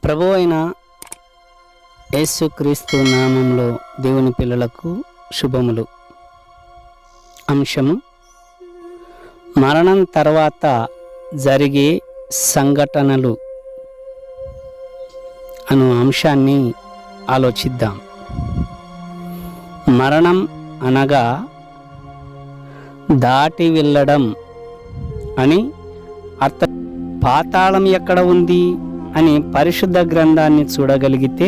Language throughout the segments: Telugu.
ప్రభు అయిన యేసుక్రీస్తు నామంలో దేవుని పిల్లలకు శుభములు. అంశము మరణం తర్వాత జరిగే సంఘటనలు అను అంశాన్ని ఆలోచిద్దాం. మరణం అనగా దాటి వెళ్ళడం అని అర్థం. పాతాళం ఎక్కడ ఉంది అని పరిశుద్ధ గ్రంథాన్ని చూడగలిగితే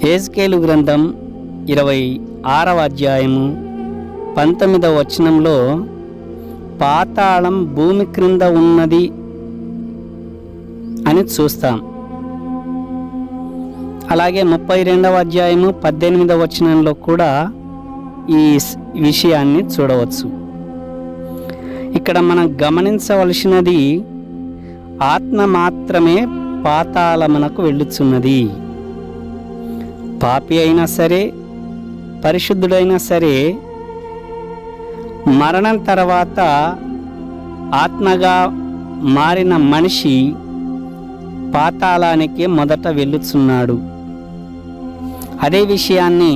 యెహెజ్కేలు గ్రంథం 26వ అధ్యాయము 19వ వచనంలో పాతాళం భూమి క్రింద ఉన్నది అని చూస్తాం. అలాగే 32వ అధ్యాయము 18వ వచనంలో కూడా ఈ విషయాన్ని చూడవచ్చు. ఇక్కడ మనం గమనించవలసినది ఆత్మ మాత్రమే పాతాళమునకు వెళ్ళుచున్నది. పాపి అయినా సరే పరిశుద్ధుడైనా సరే మరణం తర్వాత ఆత్మగా మారిన మనిషి పాతాళానికి మొదట వెళ్ళుచున్నాడు. అదే విషయాన్ని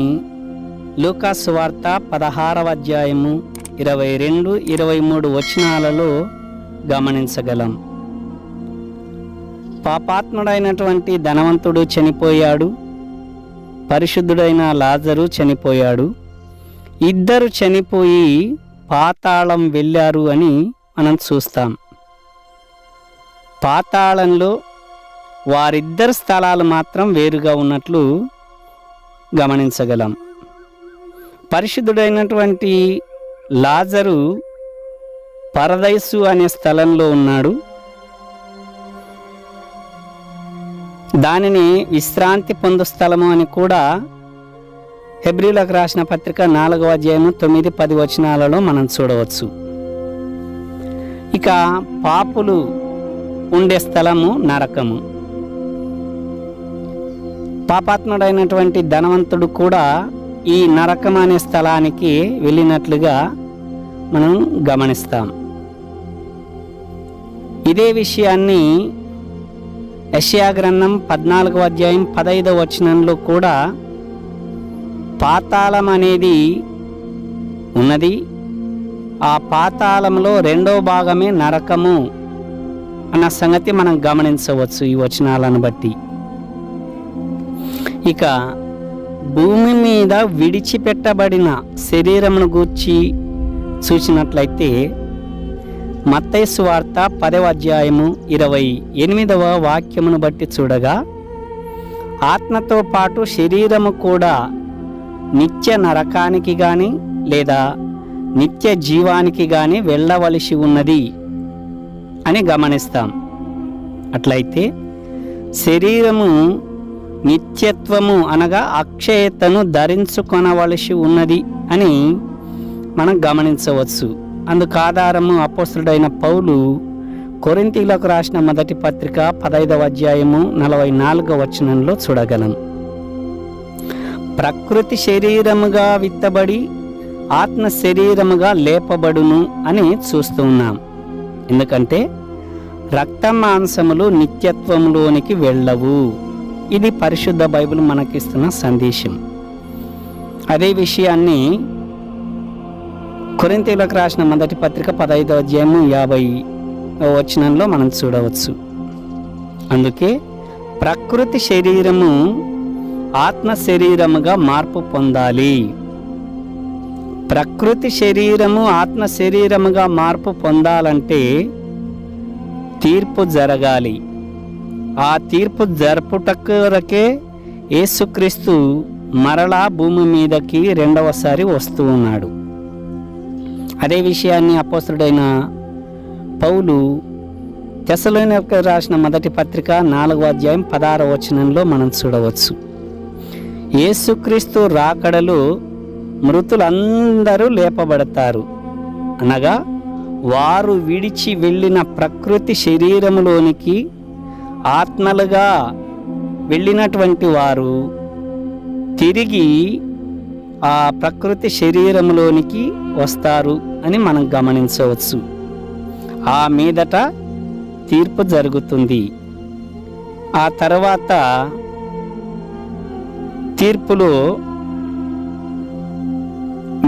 లూకా సువార్త 16వ అధ్యాయము 22-23 వచనాలలో గమనించగలం. పాపాత్ముడైనటువంటి ధనవంతుడు చనిపోయాడు, పరిశుద్ధుడైన లాజరు చనిపోయాడు. ఇద్దరు చనిపోయి పాతాళం వెళ్ళారు అని మనం చూస్తాం. పాతాళంలో వారిద్దరు స్థలాలు మాత్రం వేరుగా ఉన్నట్లు గమనించగలం. పరిశుద్ధుడైనటువంటి లాజరు పరదైసు అనే స్థలంలో ఉన్నాడు. దానిని విశ్రాంతి పొందు స్థలము అని కూడా హెబ్రీలకు రాసిన పత్రిక 4వ అధ్యాయము 9-10 వచనాలలో మనం చూడవచ్చు. ఇక పాపులు ఉండే స్థలము నరకము. పాపాత్ముడైనటువంటి ధనవంతుడు కూడా ఈ నరకం అనే స్థలానికి వెళ్ళినట్లుగా మనం గమనిస్తాం. ఇదే విషయాన్ని యెషయా గ్రంథం 14వ అధ్యాయం 15వ వచనంలో కూడా పాతాళం అనేది ఉన్నది. ఆ పాతాళంలో రెండో భాగమే నరకము అన్న సంగతి మనం గమనించవచ్చు ఈ వచనాలను బట్టి. ఇక భూమి మీద విడిచిపెట్టబడిన శరీరమును గూర్చి చూసినట్లయితే మత్తయి సువార్త 10వ అధ్యాయము 28వ వాక్యమును బట్టి చూడగా ఆత్మతో పాటు శరీరము కూడా నిత్య నరకానికి గాని లేదా నిత్య జీవానికి గాని వెళ్ళవలసి ఉన్నది అని గమనిస్తాం. అట్లయితే శరీరము నిత్యత్వము అనగా అక్షయతను ధరించుకొనవలసి ఉన్నది అని మనం గమనించవచ్చు. అందుకు ఆధారము అపోస్తలుడైన పౌలు కొరింథీయులకు రాసిన మొదటి పత్రిక 15వ అధ్యాయము 44వ వచనంలో చూడగలం. ప్రకృతి శరీరముగా విత్తబడి ఆత్మ శరీరముగా లేపబడును అని చూస్తూ ఉన్నాం. ఎందుకంటే రక్త మాంసములు నిత్యత్వములోనికి వెళ్ళవు. ఇది పరిశుద్ధ బైబిల్ మనకిస్తున్న సందేశం. అదే విషయాన్ని కొరింథీయులకు రాసిన మొదటి పత్రిక 15వ అధ్యాయము 50వ వచనంలో మనం చూడవచ్చు. అందుకే ప్రకృతి శరీరము ఆత్మ శరీరముగా మార్పు పొందాలి. ప్రకృతి శరీరము ఆత్మ శరీరముగా మార్పు పొందాలంటే తీర్పు జరగాలి. ఆ తీర్పు జరుపుటకే యేసుక్రీస్తు మరలా భూమి మీదకి రెండవసారి వస్తూ ఉన్నాడు. అదే విషయాన్ని అపోస్తలుడైన పౌలు తెస్సలోనికీయులకు రాసిన మొదటి పత్రిక 4వ అధ్యాయం 16వ వచనంలో మనం చూడవచ్చు. యేసుక్రీస్తు రాకడలో మృతులందరూ లేపబడతారు. అనగా వారు విడిచి వెళ్ళిన ప్రకృతి శరీరములోనికి ఆత్మలుగా వెళ్ళినటువంటి వారు తిరిగి ఆ ప్రకృతి శరీరములోనికి వస్తారు అని మనం గమనించవచ్చు. ఆ మీదట తీర్పు జరుగుతుంది. ఆ తర్వాత తీర్పులో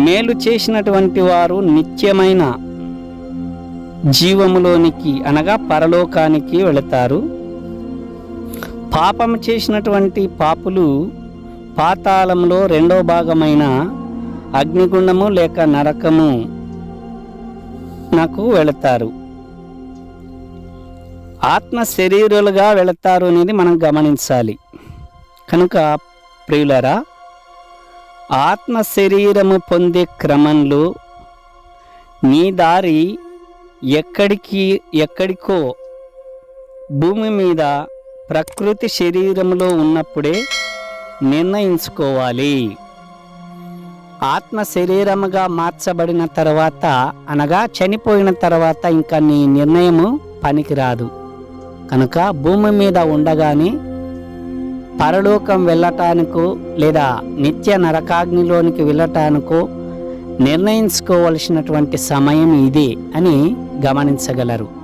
మేలు చేసినటువంటి వారు నిత్యమైన జీవములోనికి అనగా పరలోకానికి వెళతారు. పాపం చేసినటువంటి పాపులు పాతాళంలో రెండో భాగమైన అగ్నిగుండము లేక నరకము నాకు వెళతారు. ఆత్మ శరీరులుగా వెళతారు అనేది మనం గమనించాలి. కనుక ప్రియులరా, ఆత్మ శరీరము పొందే క్రమంలో నీ దారి ఎక్కడికో భూమి మీద ప్రకృతి శరీరంలో ఉన్నప్పుడే నిర్ణయించుకోవాలి. ఆత్మ శరీరముగా మార్చబడిన తర్వాత అనగా చనిపోయిన తర్వాత ఇంకా నీ నిర్ణయము పనికిరాదు. కనుక భూమి మీద ఉండగానే పరలోకం వెళ్ళటానికో లేదా నిత్య నరకాగ్నిలోనికి వెళ్ళటానికో నిర్ణయించుకోవలసినటువంటి సమయం ఇదే అని గమనించగలరు.